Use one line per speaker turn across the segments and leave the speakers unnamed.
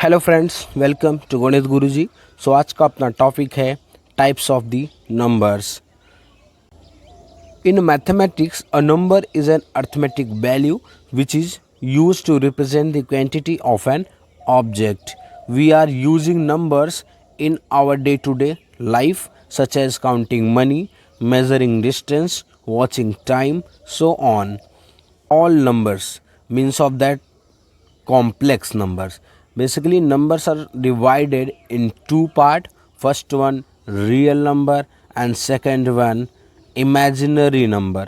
Hello friends, welcome to गणित गुरुजी। सो आज का अपना टॉपिक है types of the numbers. In mathematics a number is an arithmetic value which is used to represent the quantity of an object. We are using numbers in our day-to-day life, such as counting money, measuring distance, watching time, so on. All numbers means of that complex numbers. Basically numbers are divided in two part. First one real number and second one imaginary number.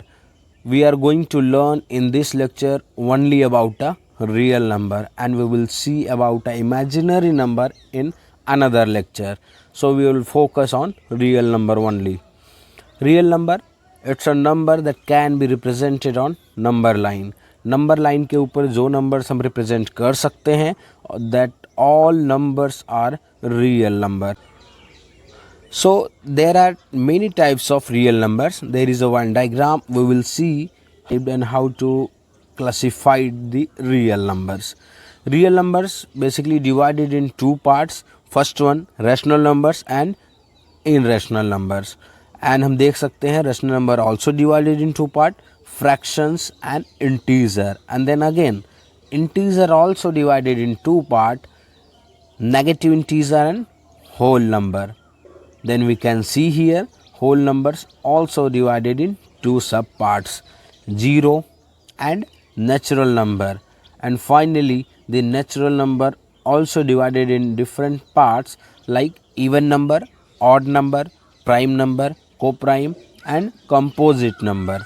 We are going to learn in this lecture only about a real number, and we will see about a imaginary number in another lecture. So we will focus on real number only. Real number, it's a number that can be represented on number line. Number line के ऊपर जो numbers हम represent कर सकते हैं, that all numbers are real number. So there are many types of real numbers. There is a one diagram we will see and how to classify the real numbers. Real numbers basically divided in two parts. First one rational numbers and irrational numbers. And हम देख सकते हैं rational number also divided in two part, fractions and integer. And then again integer also divided in two part, negative integer and whole number. Then we can see here whole numbers also divided in two sub parts, zero and natural number. And finally the natural number also divided in different parts like even number, odd number, prime number, coprime and composite number.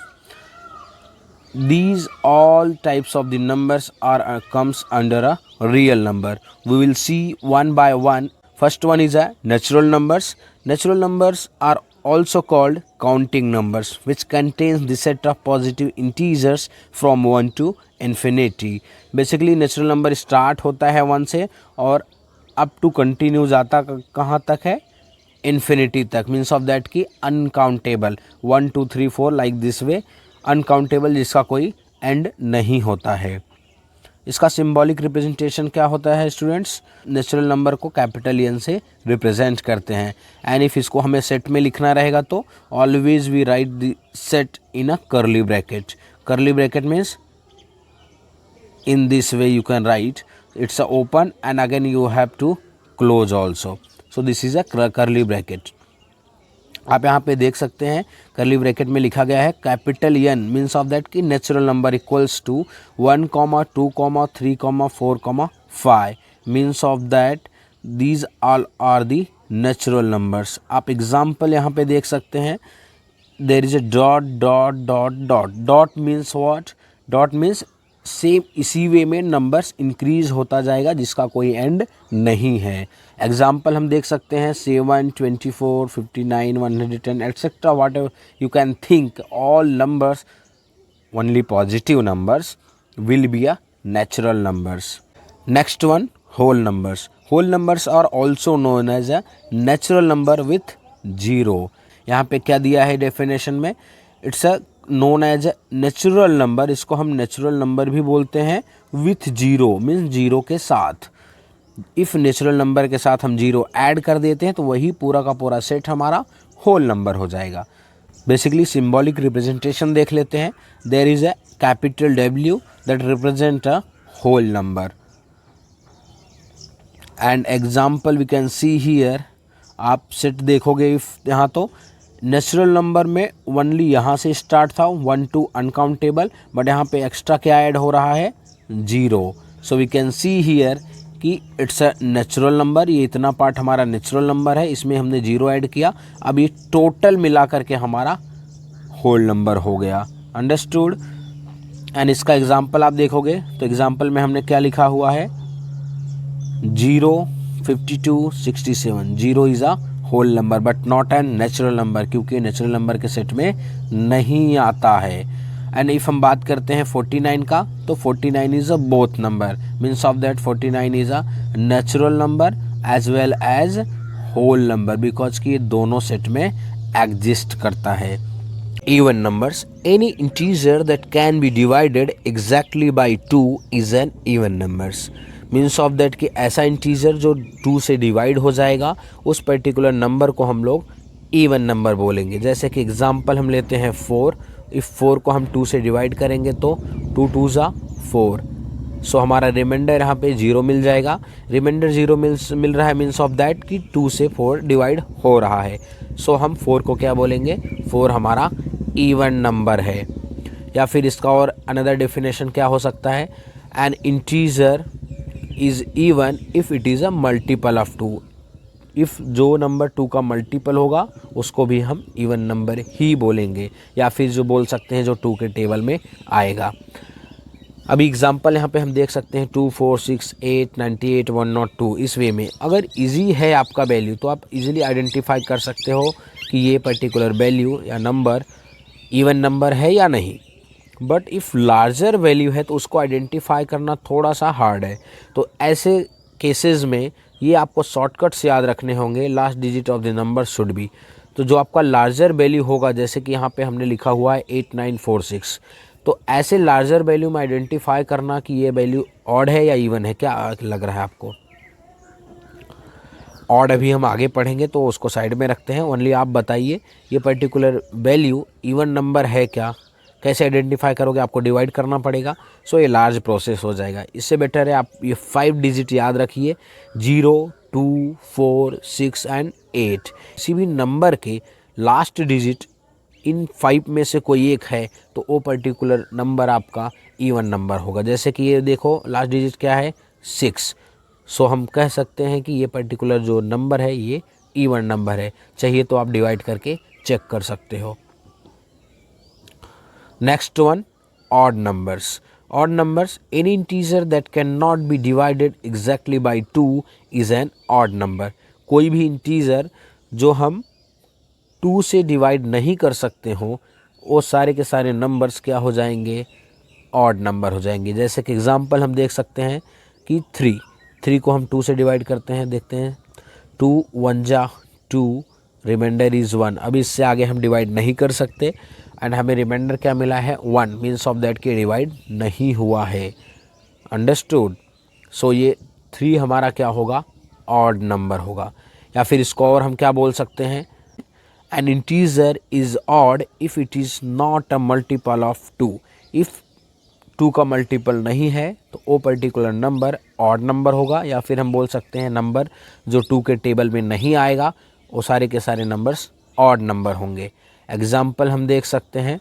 These all types of the numbers are comes under a real number. We will see one by one. First one is a natural numbers. Natural numbers are also called counting numbers, which contains the set of positive integers from 1 to infinity. Basically natural number start होता है 1 से और up to continue जाता कहाँ तक है, infinity तक. Means of that कि uncountable 1 2 3 4 like this way, uncountable जिसका कोई end नहीं होता है. इसका सिंबॉलिक रिप्रेजेंटेशन क्या होता है स्टूडेंट्स? नेचुरल नंबर को कैपिटल एन से रिप्रेजेंट करते हैं. एंड इफ इसको हमें सेट में लिखना रहेगा तो always we write the set in a curly bracket. Curly bracket means in this way you can write it's a open and again you have to close also. So this is a curly bracket. आप यहाँ पे देख सकते हैं curly bracket में लिखा गया है capital N means of that कि natural number equals to 1, 2, 3, 4, 5 means of that these all are the natural numbers. आप एग्जाम्पल यहाँ पे देख सकते हैं. There is a dot dot dot dot. Dot means what? Dot means same इसी way में numbers increase होता जाएगा जिसका कोई एंड नहीं है. एग्जाम्पल हम देख सकते हैं 7, 24, 59, 110 etcetera whatever you can think. All numbers only positive numbers will be a natural numbers. Next one whole numbers. Whole numbers are also known as a natural number with zero. यहाँ पे क्या दिया है definition में? It's a known as a natural number. इसको हम natural number भी बोलते हैं विथ जीरो मीन्स जीरो के साथ. इफ़ नेचुरल नंबर के साथ हम जीरो ऐड कर देते हैं तो वही पूरा का पूरा सेट हमारा होल नंबर हो जाएगा. बेसिकली सिंबॉलिक रिप्रेजेंटेशन देख लेते हैं. There is a capital W that represent a whole number. And example we can see here. आप सेट देखोगे यहाँ तो नेचुरल नंबर में ओनली यहाँ से स्टार्ट था 1 2 अनकाउंटेबल, बट यहाँ पे एक्स्ट्रा क्या ऐड हो रहा है? Zero. So we can see here कि इट्स अ नेचुरल नंबर. ये इतना पार्ट हमारा नेचुरल नंबर है, इसमें हमने जीरो ऐड किया. अब ये टोटल मिला करके हमारा होल नंबर हो गया. अंडरस्टूड? एंड इसका एग्जाम्पल आप देखोगे तो एग्जाम्पल में हमने क्या लिखा हुआ है? 0, 52, 67. Zero is a whole number but not an natural number, क्योंकि नेचुरल नंबर के सेट में नहीं आता है. एंड इफ हम बात करते हैं 49 का तो 49 is a both number means of that 49 is a natural number as well as whole number because कि ये दोनों सेट में एग्जिस्ट करता है. Even numbers, any integer that can be divided exactly by 2 is an even numbers. Means of that कि ऐसा integer जो 2 से डिवाइड हो जाएगा, उस पर्टिकुलर नंबर को हम लोग इवन नंबर बोलेंगे। जैसे कि एग्जांपल हम लेते हैं 4। इफ़ 4 को हम 2 से डिवाइड करेंगे तो 2 2 ज़ा 4, सो हमारा रिमाइंडर यहाँ पे 0 मिल जाएगा। रिमाइंडर 0 मिल रहा है, मीन्स ऑफ दैट कि 2 से 4 डिवाइड हो रहा है। सो हम 4 को क्या बोलेंगे, 4 हमारा इवन नंबर है। या फिर इसका और अनदर डेफिनेशन क्या हो सकता है, N integer is even if it is a multiple of 2। If जो नंबर 2 का मल्टीपल होगा उसको भी हम इवन नंबर ही बोलेंगे, या फिर जो बोल सकते हैं जो 2 के टेबल में आएगा। अभी एग्जांपल यहाँ पे हम देख सकते हैं 2 4 6 8 98 102। इस वे में अगर इजी है आपका वैल्यू तो आप इजीली आइडेंटिफाई कर सकते हो कि ये पर्टिकुलर वैल्यू या नंबर इवन नंबर है या नहीं। बट इफ़ लार्जर वैल्यू है तो उसको आइडेंटिफाई करना थोड़ा सा हार्ड है। तो ऐसे केसेस में ये आपको शॉर्टकट्स याद रखने होंगे, last digit of the number should be. तो जो आपका लार्जर वैल्यू होगा, जैसे कि यहाँ पे हमने लिखा हुआ है 8946, तो ऐसे लार्जर वैल्यू में आइडेंटिफाई करना कि ये वैल्यू ऑड है या इवन है। क्या लग रहा है आपको? ऑड अभी हम आगे पढ़ेंगे तो उसको साइड में रखते हैं। ओनली आप बताइए ये पर्टिकुलर वैल्यू इवन नंबर है क्या, कैसे आइडेंटिफाई करोगे? आपको डिवाइड करना पड़ेगा। सो ये लार्ज प्रोसेस हो जाएगा। इससे बेटर है आप ये 5 डिजिट याद रखिए, 0 2 4 6 एंड 8। किसी भी नंबर के लास्ट डिजिट इन 5 में से कोई एक है तो वो पर्टिकुलर नंबर आपका इवन नंबर होगा। जैसे कि ये देखो लास्ट डिजिट क्या है, 6। सो हम कह सकते हैं कि ये पर्टिकुलर जो नंबर है ये इवन नंबर है। चाहिए तो आप डिवाइड करके चेक कर सकते हो। Next one, odd numbers. Odd numbers, any integer that can not B divided exactly by 2 is an odd number. कोई भी इंटीजर जो हम 2 से डिवाइड नहीं कर सकते हो वो सारे के सारे नंबर्स क्या हो जाएंगे, ऑड नंबर हो जाएंगे। जैसे कि एग्जांपल हम देख सकते हैं कि 3 को हम 2 से डिवाइड करते हैं, देखते हैं 2 1 जा 2, रिमाइंडर इज़ 1। अभी इससे आगे हम डिवाइड नहीं कर सकते एंड हमें रिमाइंडर क्या मिला है, 1, मीन्स ऑफ दैट कि डिवाइड नहीं हुआ है। अंडरस्टूड? सो ये 3 हमारा क्या होगा, ऑड नंबर होगा। या फिर इसको और हम क्या बोल सकते हैं, an integer is odd if it is not a multiple of 2। if 2 का मल्टीपल नहीं है तो वो पर्टिकुलर नंबर ऑड नंबर होगा। या फिर हम बोल सकते हैं नंबर जो 2 के टेबल में नहीं आएगा वो सारे के सारे नंबर्स ऑड नंबर होंगे। एग्जाम्पल हम देख सकते हैं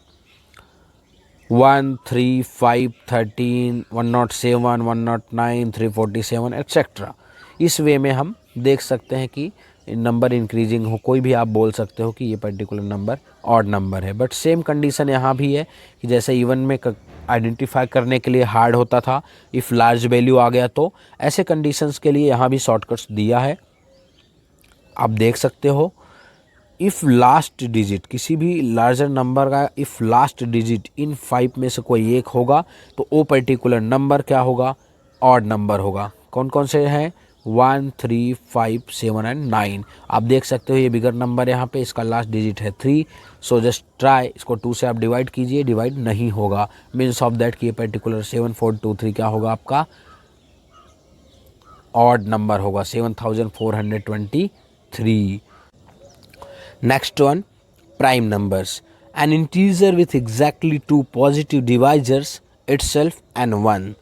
1 3 5 13 107 109 347 एक्सेट्रा। इस वे में हम देख सकते हैं कि नंबर इंक्रीजिंग हो, कोई भी आप बोल सकते हो कि ये पर्टिकुलर नंबर ऑड नंबर है। बट सेम कंडीशन यहाँ भी है कि जैसे इवन में आइडेंटिफाई करने के लिए हार्ड होता था, इफ़ लार्ज वैल्यू आ गया तो ऐसे कंडीशंस के लिए यहाँ भी शॉर्टकट्स दिया है, आप देख सकते हो। इफ़ लास्ट डिजिट किसी भी लार्जर नंबर का इफ़ लास्ट डिजिट इन 5 में से कोई एक होगा तो वो पर्टिकुलर नंबर क्या होगा, ऑड नंबर होगा। कौन कौन से हैं, 1 3 5 7 एंड 9। आप देख सकते हो ये बिगर नंबर यहाँ पे, इसका लास्ट डिजिट है 3। सो जस्ट ट्राई, इसको 2 से आप डिवाइड कीजिए, डिवाइड नहीं होगा, मीन्स ऑफ दैट कि ये पर्टिकुलर 7423 क्या होगा आपका, ऑड नंबर होगा, 7423। Next one, prime numbers. N integer with exactly 2 positive divisors itself and 1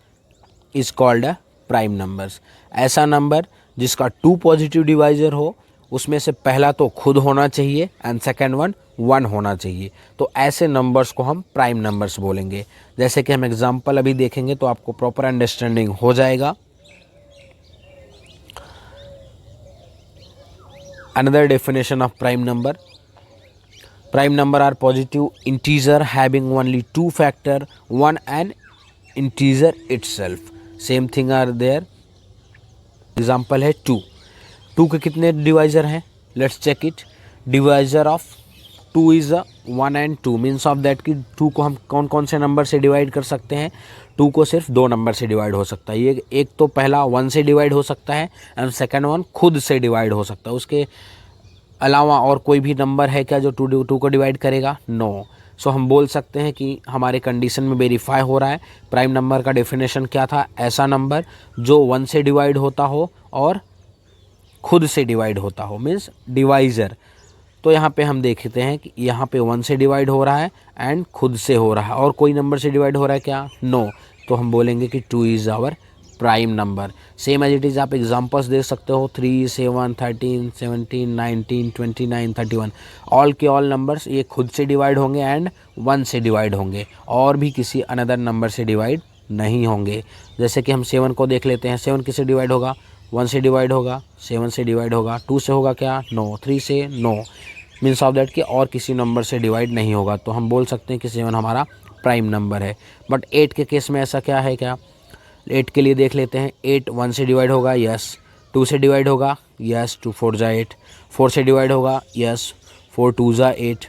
is called a prime numbers. ऐसा नंबर जिसका 2 पॉजिटिव डिवाइजर हो, उसमें से पहला तो खुद होना चाहिए एंड सेकेंड वन 1 होना चाहिए, तो ऐसे नंबर्स को हम प्राइम नंबर्स बोलेंगे। जैसे कि हम एग्जांपल अभी देखेंगे तो आपको प्रॉपर अंडरस्टैंडिंग हो जाएगा। Another definition of prime number, prime number are positive integer having only 2 factor 1 and integer itself. Same thing are there. Example है 2 के कितने डिवाइजर हैं, let's check it. Divisor of 2 is 1 and 2, means of that कि 2 को हम कौन कौन से नंबर से डिवाइड कर सकते हैं, 2 को सिर्फ 2 नंबर से डिवाइड हो सकता है। ये एक तो पहला 1 से डिवाइड हो सकता है एंड सेकेंड वन खुद से डिवाइड हो सकता है। उसके अलावा और कोई भी नंबर है क्या जो 2 को डिवाइड करेगा, नो। सो हम बोल सकते हैं कि हमारे कंडीशन में वेरीफाई हो रहा है। प्राइम नंबर का डेफिनेशन क्या था? ऐसा नंबर जो 1 से डिवाइड होता हो और खुद से डिवाइड होता हो, मीन्स डिवाइज़र। तो यहाँ पे हम देखते हैं कि यहाँ पे 1 से डिवाइड हो रहा है एंड खुद से हो रहा है, और कोई नंबर से डिवाइड हो रहा है क्या? नो। तो हम बोलेंगे कि 2 is our prime number. Same as it is आप एग्जांपल्स देख सकते हो, 3, 7, 13, 17, 19, 29, 31। ऑल के ऑल नंबर्स ये खुद से डिवाइड होंगे एंड 1 से डिवाइड होंगे, और भी किसी अनदर नंबर से डिवाइड नहीं होंगे। जैसे कि हम 7 को देख लेते हैं, 7 किससे डिवाइड होगा? 1 से डिवाइड होगा, 7 से डिवाइड होगा, 2 से होगा क्या? नो। 3 से? नो। मीन्स ऑफ दैट कि और किसी नंबर से डिवाइड नहीं होगा। तो हम बोल सकते हैं कि 7 हमारा प्राइम नंबर है। बट 8 के केस में ऐसा क्या है क्या? 8 के लिए देख लेते हैं। 8 1 से डिवाइड होगा, यस। 2 से डिवाइड होगा, यस। 2 4 जा 8। 4 से डिवाइड होगा, यस। 4 2 जा 8।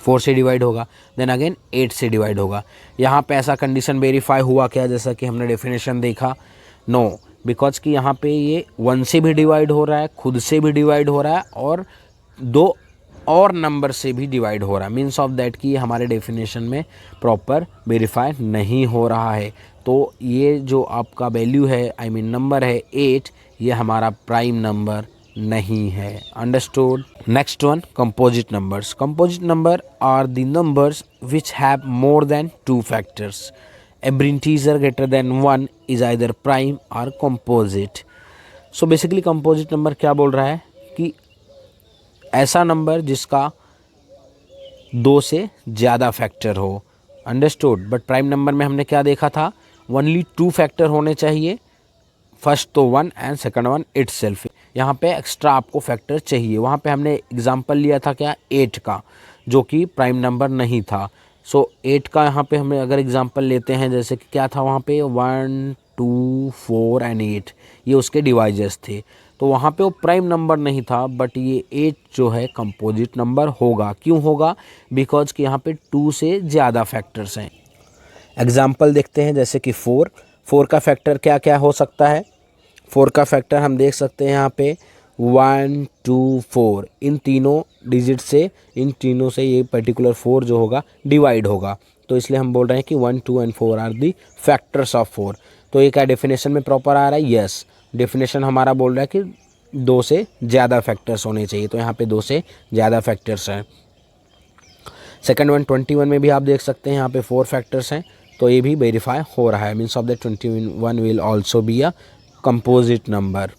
4 से डिवाइड होगा, देन अगेन 8 से डिवाइड होगा। यहाँ पे ऐसा कंडीशन वेरीफाई हुआ क्या, जैसा कि हमने डेफिनेशन देखा? नो, बिकॉज कि यहाँ पे ये 1 से भी डिवाइड हो रहा है, खुद से भी डिवाइड हो रहा है, और 2 और नंबर से भी डिवाइड हो रहा है। मीन्स ऑफ दैट कि हमारे डेफिनेशन में प्रॉपर वेरीफाई नहीं हो रहा है। तो ये जो आपका वैल्यू है, आई मीन नंबर है 8, ये हमारा प्राइम नंबर नहीं है। Understood? Next one, composite numbers. Composite number are the numbers which have more than 2 factors. Every integer greater than 1 is either prime or composite. So basically composite number क्या बोल रहा है कि ऐसा नंबर जिसका 2 से ज़्यादा फैक्टर हो। अंडरस्टूड? बट प्राइम नंबर में हमने क्या देखा था? ओनली 2 फैक्टर होने चाहिए, फर्स्ट तो 1 एंड सेकंड वन इटसेल्फ। यहाँ पे एक्स्ट्रा आपको फैक्टर चाहिए। वहाँ पे हमने एग्जांपल लिया था क्या? 8 का, जो कि प्राइम नंबर नहीं था। सो 8 का यहाँ पे हमें अगर एग्जांपल लेते हैं, जैसे कि क्या था वहाँ पे 1 2 4 एंड 8, ये उसके डिवाइजर्स थे। तो वहाँ पे वो प्राइम नंबर नहीं था, बट ये 8 जो है कंपोजिट नंबर होगा। क्यों होगा? बिकॉज कि यहाँ पे 2 से ज़्यादा फैक्टर्स हैं। एग्जाम्पल देखते हैं, जैसे कि 4 का फैक्टर क्या क्या हो सकता है? 4 का फैक्टर हम देख सकते हैं यहाँ पे 1 2 4, इन तीनों डिजिट से, इन तीनों से ये पर्टिकुलर 4 जो होगा डिवाइड होगा। तो इसलिए हम बोल रहे हैं कि 1 2 and 4 are the factors of 4। तो ये क्या डेफिनेशन में प्रॉपर आ रहा है? यस। डेफिनेशन हमारा बोल रहा है कि 2 से ज़्यादा फैक्टर्स होने चाहिए, तो यहाँ पे 2 से ज़्यादा फैक्टर्स हैं। सेकंड वन 21 में भी आप देख सकते हैं यहाँ पे 4 फैक्टर्स हैं, तो ये भी वेरीफाई हो रहा है। Means of that 21 will also be a composite number.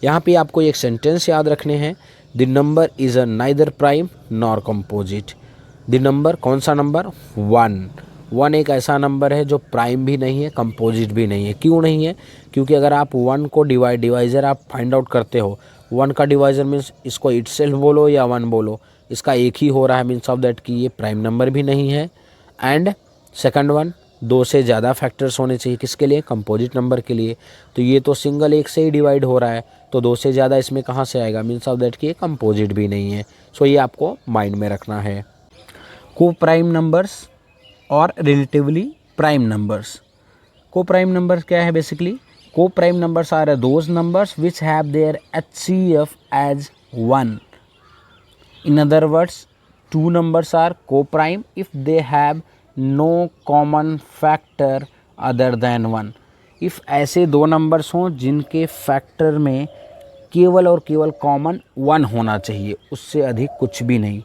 यहाँ पे आपको एक सेंटेंस याद रखने हैं, the number is a neither prime nor composite. The number, कौन सा नंबर? 1 एक ऐसा नंबर है जो प्राइम भी नहीं है, कंपोजिट भी नहीं है। क्यों नहीं है? क्योंकि अगर आप 1 को डिवाइज़र आप फाइंड आउट करते हो, 1 का डिवाइज़र मीन्स इसको इटसेल्फ बोलो या 1 बोलो, इसका एक ही हो रहा है। मीन्स ऑफ दैट कि ये प्राइम नंबर भी नहीं है। एंड सेकंड वन, 2 से ज़्यादा फैक्टर्स होने चाहिए, किसके लिए? कंपोजिट नंबर के लिए। तो ये तो सिंगल एक से ही डिवाइड हो रहा है, तो 2 से ज़्यादा इसमें कहाँ से आएगा? मीन्स ऑफ दैट कि ये कंपोजिट भी नहीं है। सो ये आपको माइंड में रखना है। को प्राइम नंबर्स और relatively prime numbers. Coprime numbers क्या है? Basically coprime numbers are those numbers which have their HCF as 1। In other words, 2 numbers are co-prime if they have no common factor other than 1। if ऐसे 2 numbers हों जिनके factor में केवल और केवल common 1 होना चाहिए, उससे अधिक कुछ भी नहीं,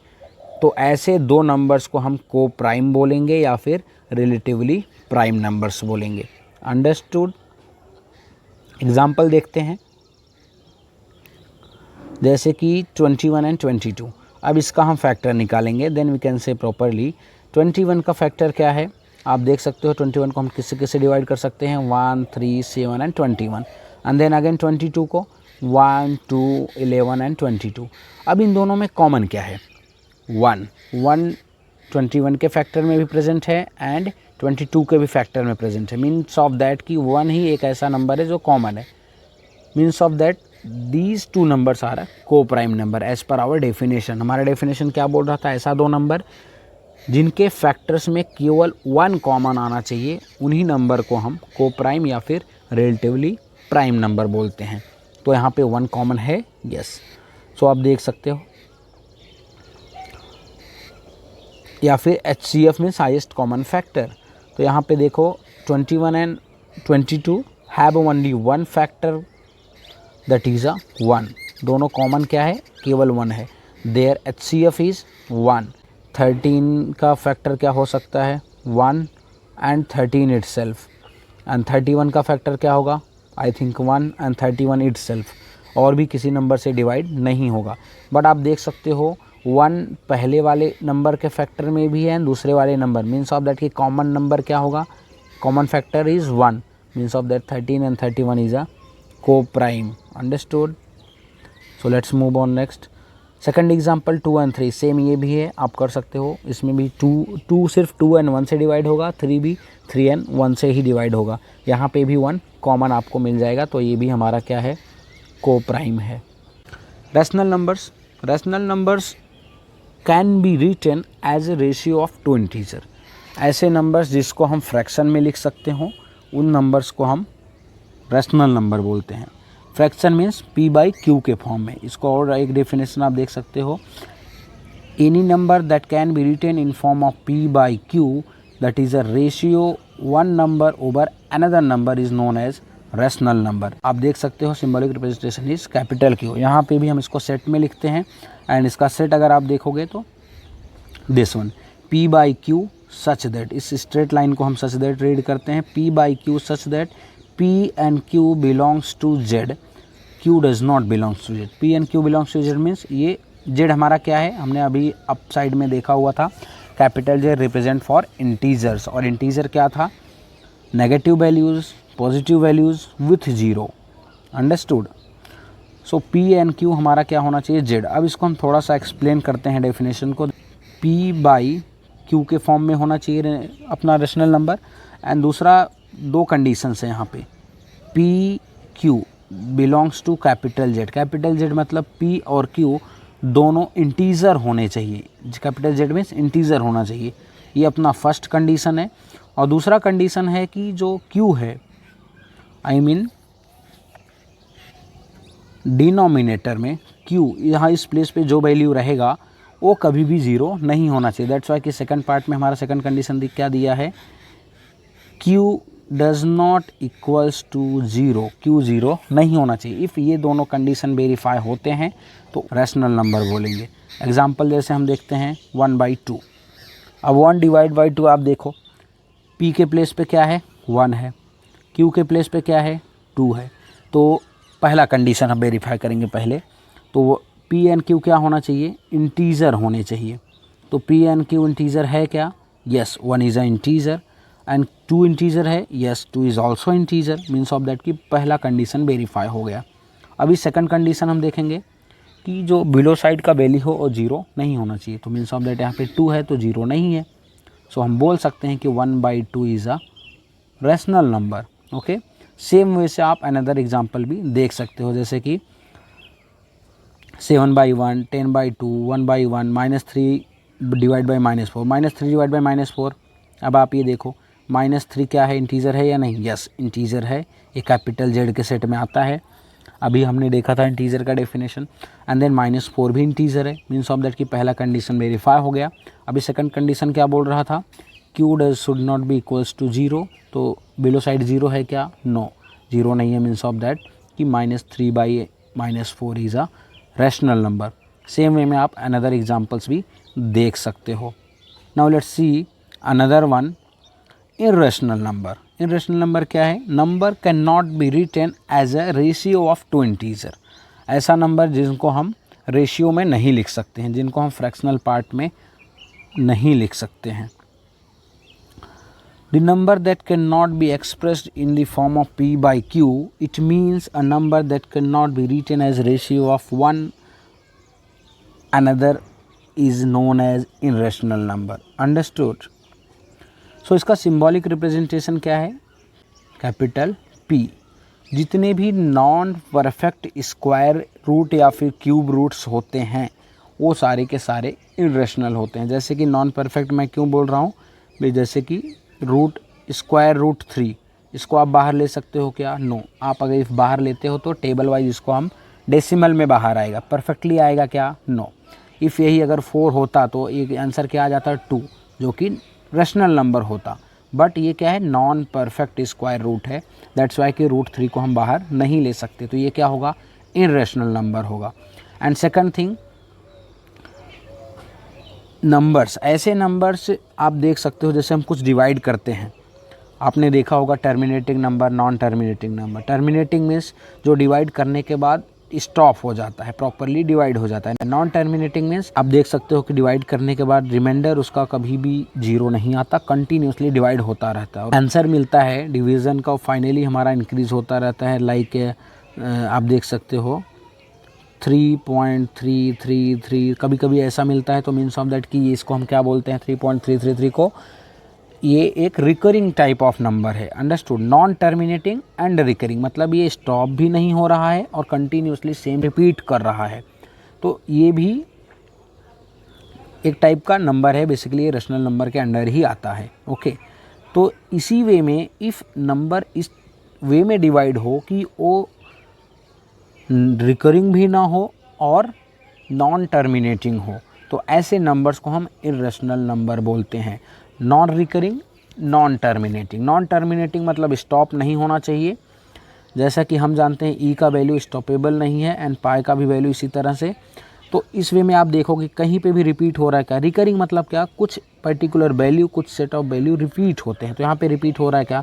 तो ऐसे 2 नंबर्स को हम को प्राइम बोलेंगे या फिर रिलेटिवली प्राइम नंबर्स बोलेंगे। अंडरस्टूड? एग्जाम्पल देखते हैं, जैसे कि 21 एंड 22। अब इसका हम फैक्टर निकालेंगे, then we can say properly 21 का फैक्टर क्या है? आप देख सकते हो 21 को हम किससे किससे डिवाइड कर सकते हैं? 1 3 7 एंड 21। एंड देन अगेन 22 को 1 2 11 एंड 22। अब इन दोनों में कॉमन क्या है? 1 21 के फैक्टर में भी प्रेजेंट है एंड 22 के भी फैक्टर में प्रेजेंट है। मीन्स ऑफ दैट कि 1 ही एक ऐसा नंबर है जो कॉमन है। Means of that these 2 numbers are co-prime number as per our definition। हमारा डेफिनेशन क्या बोल रहा था? ऐसा 2 नंबर जिनके फैक्टर्स में केवल 1 कॉमन आना चाहिए, उन्हीं नंबर को हम को-प्राइम या फिर रिलेटिवली प्राइम नंबर बोलते हैं। तो यहाँ पे 1 कॉमन है, यस। सो आप देख सकते हो
या फिर HCF means highest common factor. तो यहाँ पे देखो 21 and 22 have only one factor that is अ 1। दोनों कॉमन क्या है, केवल 1 है। There HCF is 1। 13 का फैक्टर क्या हो सकता है, 1 एंड 13 इटसेल्फ। एंड 31 का फैक्टर क्या होगा, आई थिंक 1 एंड 31 इटसेल्फ। और भी किसी नंबर से डिवाइड नहीं होगा। बट आप देख सकते हो 1 पहले वाले नंबर के फैक्टर में भी है एंड दूसरे वाले नंबर, मीन्स ऑफ दैट कि कॉमन नंबर क्या होगा, common factor is 1, means of that 13 and 31 is a co-prime। Understood. So let's move on next. Second example 2 and 3 same ये भी है, आप कर सकते हो। इसमें भी 2 सिर्फ 2 एंड 1 से डिवाइड होगा, 3 भी 3 एंड 1 से ही डिवाइड होगा। यहाँ पे भी 1 कॉमन आपको मिल जाएगा, तो ये भी हमारा क्या है, को-प्राइम है। Rational numbers can be written as a ratio of 2 integer. ऐसे नंबर्स जिसको हम फ्रैक्शन में लिख सकते हो, उन नंबर्स को हम रैशनल नंबर बोलते हैं। फ्रैक्शन मीन्स P/Q के फॉर्म में। इसको और एक डेफिनेशन आप देख सकते हो, any number that can be written in form of P/Q that is a ratio one number over another number is known as rational number. आप देख सकते हो symbolic representation is capital Q। यहाँ पे भी हम इसको सेट में लिखते हैं एंड इसका सेट अगर आप देखोगे तो this one P/Q such that, इस स्ट्रेट लाइन को हम सच दैट रीड करते हैं, P/Q such that P and Q belongs to Z, Q does not belongs to Z। P and Q belongs to Z means ये Z हमारा क्या है, हमने अभी अप साइड में देखा हुआ था, capital Z represent for integers. और इंटीजर क्या था, negative values, positive values with zero. Understood. So P and Q हमारा क्या होना चाहिए, Z। अब इसको हम थोड़ा सा एक्सप्लेन करते हैं डेफिनेशन को। P/Q के फॉर्म में होना चाहिए अपना रैशनल नंबर। एंड दूसरा, दो कंडीशंस हैं यहाँ पे, P/Q belongs to capital Z। Capital Z मतलब P और Q दोनों इंटीजर होने चाहिए। कैपिटल Z मीन्स इंटीजर होना चाहिए, ये अपना फर्स्ट कंडीशन है। और दूसरा कंडीशन है कि जो Q है, आई मीन डिनोमिनेटर में Q, यहाँ इस प्लेस पे जो वैल्यू रहेगा वो कभी भी ज़ीरो नहीं होना चाहिए। दैट्स वाई कि सेकंड पार्ट में हमारा सेकंड कंडीशन क्या दिया है, Q does not equals to zero, Q zero नहीं होना चाहिए। इफ़ ये दोनों कंडीशन वेरीफाई होते हैं तो रैशनल नंबर बोलेंगे। एग्जाम्पल जैसे हम देखते हैं 1/2। अब 1/2 आप देखो, P के प्लेस पे क्या है, 1 है, Q के प्लेस पे क्या है, 2 है। तो पहला कंडीशन हम वेरीफाई करेंगे पहले, तो P एंड Q क्या होना चाहिए, इंटीजर होने चाहिए। तो P एंड Q इंटीजर है क्या, yes, 1 is a integer and 2 integer है, yes, 2 is also integer, means of that कि पहला कंडीशन वेरीफाई हो गया। अभी सेकंड कंडीशन हम देखेंगे कि जो बिलो साइड का वैल्यू हो और जीरो नहीं होना चाहिए। तो मीन्स ऑफ दैट यहाँ पे 2 है तो जीरो नहीं है। सो हम बोल सकते हैं कि 1/2 is a rational number. Okay, same way से आप अनदर एग्जाम्पल भी देख सकते हो, जैसे कि 7/1, 10/2, 1/1, -3 डिवाइड बाई -4, -3 डिवाइड बाई -4। अब आप ये देखो, -3 क्या है, इंटीजर है या नहीं, यस इंटीजर है, ये कैपिटल Z के सेट में आता है। अभी हमने देखा था इंटीजर का डेफिनेशन। एंड देन -4 भी इंटीजर है, मीन्स ऑफ दैट कि पहला कंडीशन वेरीफाई हो गया। अभी सेकंड कंडीशन क्या बोल रहा था, Q does should not be equals to zero. तो बिलो साइड जीरो है क्या, नो, जीरो नहीं है, मीन्स ऑफ दैट कि -3/-4 is a rational number. Same way में आप अनदर एग्जाम्पल्स भी देख सकते हो। Now let's see another one, irrational number. Irrational number क्या है, number can not be written as a ratio of 2 integer. ऐसा नंबर जिनको हम रेशियो में नहीं लिख सकते हैं, जिनको हम फ्रैक्शनल पार्ट में नहीं लिख सकते हैं। The number that cannot be expressed in the form of P/Q, it means a number that cannot be written as ratio of one another is known as irrational number. Understood? So इसका symbolic representation क्या है, capital P। जितने भी non perfect square root या फिर cube roots होते हैं वो सारे के सारे इरेशनल होते हैं। जैसे कि नॉन परफेक्ट मैं क्यों बोल रहा हूँ भाई, जैसे कि रूट स्क्वायर रूट 3, इसको आप बाहर ले सकते हो क्या, नो। आप अगर बाहर लेते हो तो टेबल वाइज इसको हम डेसिमल में बाहर आएगा, परफेक्टली आएगा क्या, नो। इफ़ यही अगर 4 होता तो एक आंसर क्या आ जाता 2, जो कि रेशनल नंबर होता। बट ये क्या है, नॉन परफेक्ट स्क्वायर रूट है, दैट्स वाई कि √3 को हम बाहर नहीं ले सकते, तो ये क्या होगा, इरेशनल नंबर होगा। एंड सेकंड थिंग, नंबर्स, ऐसे नंबर्स आप देख सकते हो जैसे हम कुछ डिवाइड करते हैं, आपने देखा होगा terminating number, non terminating number. Terminating means जो डिवाइड करने के बाद स्टॉप हो जाता है, प्रॉपरली डिवाइड हो जाता है। नॉन टर्मिनेटिंग मीन्स आप देख सकते हो कि डिवाइड करने के बाद रिमाइंडर उसका कभी भी 0 नहीं आता, कंटिन्यूसली डिवाइड होता रहता है। आंसर मिलता है डिवीज़न का, फाइनली हमारा इंक्रीज होता रहता है। लाइक आप देख सकते हो 3.333, कभी कभी ऐसा मिलता है, तो मीन्स ऑफ दैट कि ये इसको हम क्या बोलते हैं, 3.333 को ये एक रिकरिंग टाइप ऑफ नंबर है। Understood. Non terminating and recurring मतलब ये स्टॉप भी नहीं हो रहा है और कंटिन्यूसली सेम रिपीट कर रहा है, तो ये भी एक टाइप का नंबर है, बेसिकली ये रेशनल नंबर के अंडर ही आता है। ओके, तो इसी वे में इफ़ नंबर इस वे में डिवाइड हो कि वो रिकरिंग भी ना हो और नॉन टर्मिनेटिंग हो, तो ऐसे नंबर्स को हम इरेशनल नंबर बोलते हैं। Non recurring, non terminating. Non terminating मतलब स्टॉप नहीं होना चाहिए, जैसा कि हम जानते हैं ई का वैल्यू स्टॉपेबल नहीं है एंड पाई का भी वैल्यू इसी तरह से। तो इस वे में आप देखोगे कहीं पे भी रिपीट हो रहा है क्या। रिकरिंग मतलब क्या, कुछ पर्टिकुलर वैल्यू, कुछ सेट ऑफ वैल्यू रिपीट होते हैं, तो यहाँ पे रिपीट हो रहा है क्या,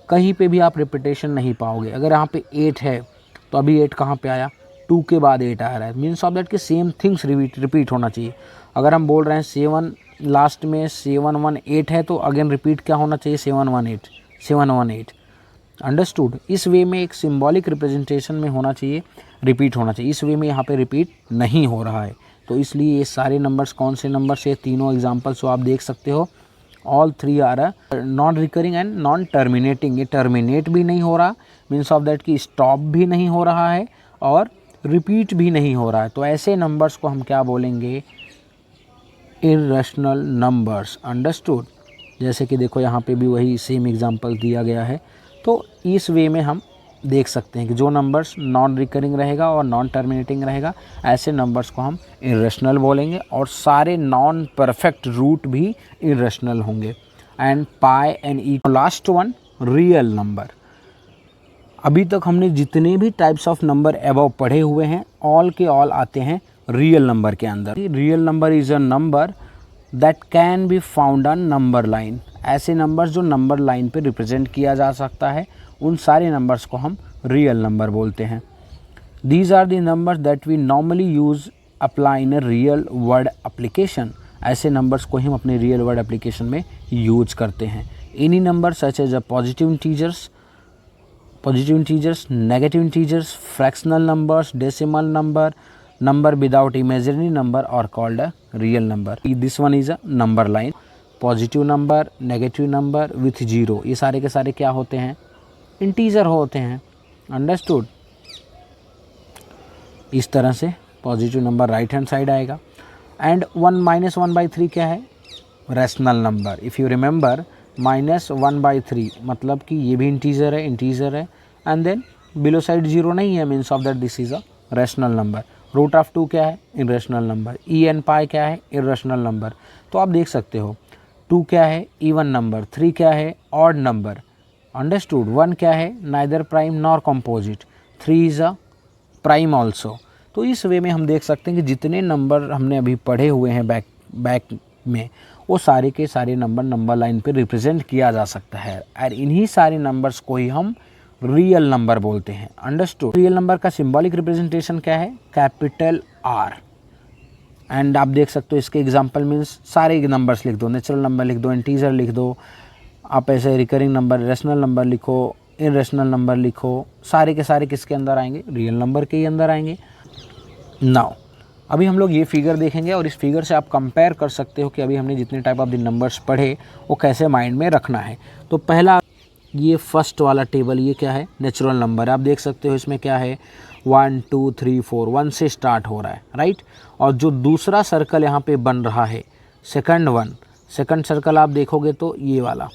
कहीं पे भी आप रिपीटेशन नहीं पाओगे। अगर यहाँ पे 8 है तो अभी 8 कहाँ पे आया, 2 के बाद 8 आ रहा है, मीन्स ऑफ दैट कि सेम थिंग्स रिपीट होना चाहिए। अगर हम बोल रहे हैं 7 लास्ट में 718 है तो अगेन रिपीट क्या होना चाहिए, 718। अंडरस्टूड। इस वे में एक सिंबॉलिक रिप्रेजेंटेशन में होना चाहिए, रिपीट होना चाहिए। इस वे में यहाँ पे रिपीट नहीं हो रहा है, तो इसलिए ये सारे नंबर्स कौन से नंबर्स है, तीनों एग्जांपल्स जो आप देख सकते हो, all 3 are non recurring and non terminating. ये टर्मिनेट भी नहीं हो रहा, मीन्स ऑफ दैट कि स्टॉप भी नहीं हो रहा है और रिपीट भी नहीं हो रहा है, तो ऐसे नंबर्स को हम क्या बोलेंगे, इरेशनल नंबर्स। अंडरस्टूड। जैसे कि देखो यहाँ पे भी वही सेम एग्जांपल दिया गया है, तो इस वे में हम देख सकते हैं कि जो नंबर्स नॉन रिकरिंग रहेगा और नॉन टर्मिनेटिंग रहेगा, ऐसे नंबर्स को हम इरेशनल बोलेंगे, और सारे नॉन परफेक्ट रूट भी इरेशनल होंगे। And pi and E, last one real number. अभी तक हमने जितने भी टाइप्स ऑफ नंबर अबव पढ़े हुए हैं, ऑल के ऑल आते हैं रियल नंबर के अंदर। Real number is a number that can be found on number line. ऐसे नंबर्स जो नंबर लाइन पे रिप्रेजेंट किया जा सकता है, उन सारे नंबर्स को हम रियल नंबर बोलते हैं। These are the numbers that we normally use apply in a real world application. ऐसे नंबर्स को हम अपने रियल वर्ड एप्लीकेशन में यूज करते हैं। Any number such as a positive integers, negative integers, fractional numbers, decimal number, number without imaginary number are called a real number. This one is a number line. Positive number, negative number with 0, ये सारे के सारे क्या होते हैं, integer होते हैं। Understood. इस तरह से positive number right hand side आएगा। एंड 1 - 1/3 क्या है, rational number. If you remember -1/3 मतलब कि ये भी इंटीजर है एंड देन बिलो साइड 0 नहीं है, means of that this is a rational number. √2 क्या है, इरेशनल नंबर। ई एन पाई क्या है, इरेशनल नंबर। तो आप देख सकते हो 2 क्या है, इवन नंबर, 3 क्या है, ऑड नंबर। अंडरस्टूड। 1 क्या है, neither prime nor composite, 3 is a prime also. तो इस वे में हम देख सकते हैं कि जितने नंबर हमने अभी पढ़े हुए हैं बैक में, वो सारे के सारे नंबर लाइन पे रिप्रेजेंट किया जा सकता है, और इन्हीं सारे नंबर्स को ही हम रियल नंबर बोलते हैं। अंडरस्टूड। रियल नंबर का सिंबॉलिक रिप्रेजेंटेशन क्या है, कैपिटल आर। एंड आप देख सकते हो इसके एग्जांपल मीन्स सारे नंबर्स लिख दो, नेचुरल नंबर लिख दो, इंटीजर लिख दो, आप ऐसे रिकरिंग नंबर, रेशनल नंबर लिखो, इरेशनल नंबर लिखो, सारे के सारे किसके अंदर आएंगे, रियल नंबर के ही अंदर आएंगे। नाउ अभी हम लोग ये फिगर देखेंगे, और इस फिगर से आप कंपेयर कर सकते हो कि अभी हमने जितने टाइप ऑफ द नंबर्स पढ़े वो कैसे माइंड में रखना है। तो पहला ये फर्स्ट वाला टेबल, ये क्या है, नेचुरल नंबर। आप देख सकते हो इसमें क्या है, 1 2 3 4, 1 से स्टार्ट हो रहा है, राइट। और जो दूसरा सर्कल यहाँ पे बन रहा है, सेकंड सर्कल आप देखोगे तो ये वाला,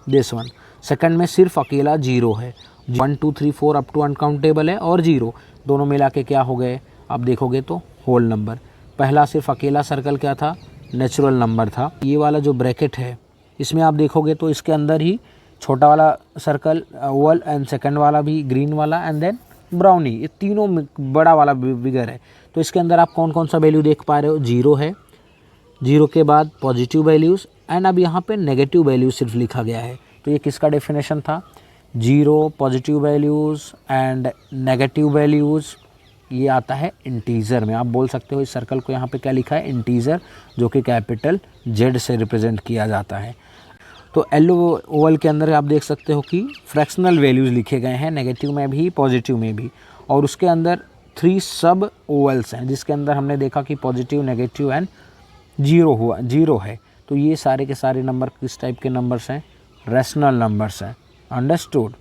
दिस वन, सेकंड में सिर्फ अकेला 0 है। 1 2 3 4 अप टू अनकाउंटेबल है, और 0 दोनों मिला के क्या हो गए, आप देखोगे तो होल नंबर। पहला सिर्फ अकेला सर्कल क्या था, नेचुरल नंबर था। ये वाला जो ब्रैकेट है इसमें आप देखोगे तो इसके अंदर ही छोटा वाला सर्कल ओवल एंड सेकंड वाला भी ग्रीन वाला एंड देन ब्राउनी, ये तीनों बड़ा वाला बिगर है। तो इसके अंदर आप कौन कौन सा वैल्यू देख पा रहे हो, 0 है, 0 के बाद पॉजिटिव वैल्यूज़ एंड अब यहाँ पे नेगेटिव वैल्यूज सिर्फ लिखा गया है। तो ये किसका डेफिनेशन था, 0 positive values and negative values, ये आता है इंटीजर में। आप बोल सकते हो इस सर्कल को यहाँ पे क्या लिखा है, इंटीजर, जो कि कैपिटल Z से रिप्रेजेंट किया जाता है। तो येलो ओवल के अंदर आप देख सकते हो कि फ्रैक्शनल वैल्यूज़ लिखे गए हैं, नेगेटिव में भी पॉजिटिव में भी, और उसके अंदर 3 सब ओवल्स हैं जिसके अंदर हमने देखा कि पॉजिटिव, नेगेटिव एंड 0 है। तो ये सारे के सारे नंबर किस टाइप के नंबर्स हैं, रैशनल नंबर्स हैं। अंडरस्टूड।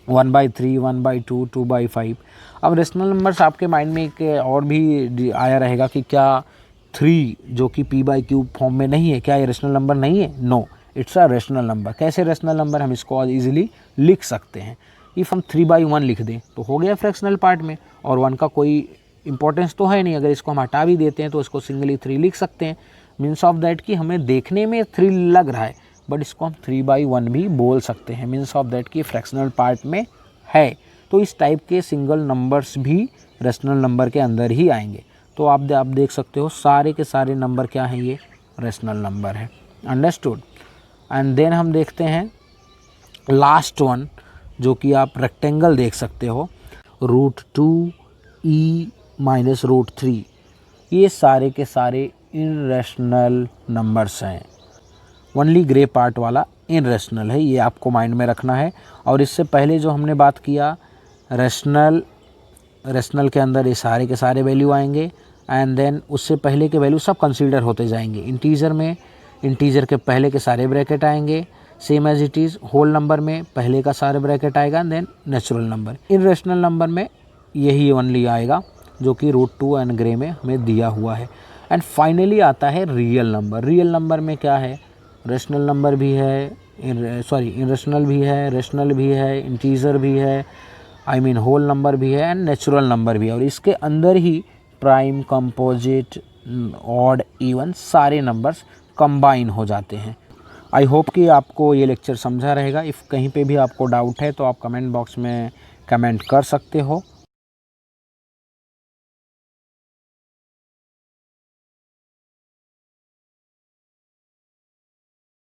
1/3, 1/2, 2/5। अब रेशनल नंबर्स आपके माइंड में एक और भी आया रहेगा कि क्या 3 जो कि p/q फॉर्म में नहीं है, क्या ये रेशनल नंबर नहीं है? No, it's a rational number. कैसे रेशनल नंबर, हम इसको इजीली लिख सकते हैं। इफ़ हम 3/1 लिख दें तो हो गया फ्रैक्शनल पार्ट में, और 1 का कोई इंपॉर्टेंस तो है नहीं। अगर इसको हम हटा भी देते हैं तो इसको सिंगली 3 लिख सकते हैं। मीन्स ऑफ दैट कि हमें देखने में 3 लग रहा है बट इसको हम 3/1 भी बोल सकते हैं। मीन्स ऑफ दैट कि फ्रैक्शनल पार्ट में है। तो इस टाइप के सिंगल नंबर्स भी रेशनल नंबर के अंदर ही आएंगे। तो आप देख सकते हो सारे के सारे नंबर क्या हैं, ये रेशनल नंबर है। अंडरस्टूड। एंड देन हम देखते हैं लास्ट वन, जो कि आप रेक्टेंगल देख सकते हो, √2e - √3। ये सारे के सारे इनरेशनल नंबर्स हैं। ओनली ग्रे पार्ट वाला इनरेशनल है, ये आपको माइंड में रखना है। और इससे पहले जो हमने बात किया रेशनल के अंदर ये सारे के सारे वैल्यू आएंगे एंड देन उससे पहले के वैल्यू सब कंसीडर होते जाएंगे। इंटीजर में इंटीजर के पहले के सारे ब्रैकेट आएंगे, same as it is. Whole number में पहले का सारे ब्रैकेट आएगा and then natural number. Irrational number में यही ओनली आएगा जो कि √2 एंड ग्रे में हमें दिया हुआ है। एंड फाइनली आता है रियल नंबर। रियल नंबर में क्या है, रेशनल नंबर भी है, इनरेशनल भी है, रेशनल भी है, इंटीजर भी है, होल नंबर भी है एंड नेचुरल नंबर भी है। और इसके अंदर ही प्राइम, कंपोजिट, ऑड, इवन सारे नंबर्स कंबाइन हो जाते हैं। आई होप कि आपको ये लेक्चर समझा रहेगा। इफ़ कहीं पे भी आपको डाउट है तो आप कमेंट बॉक्स में कमेंट कर सकते हो।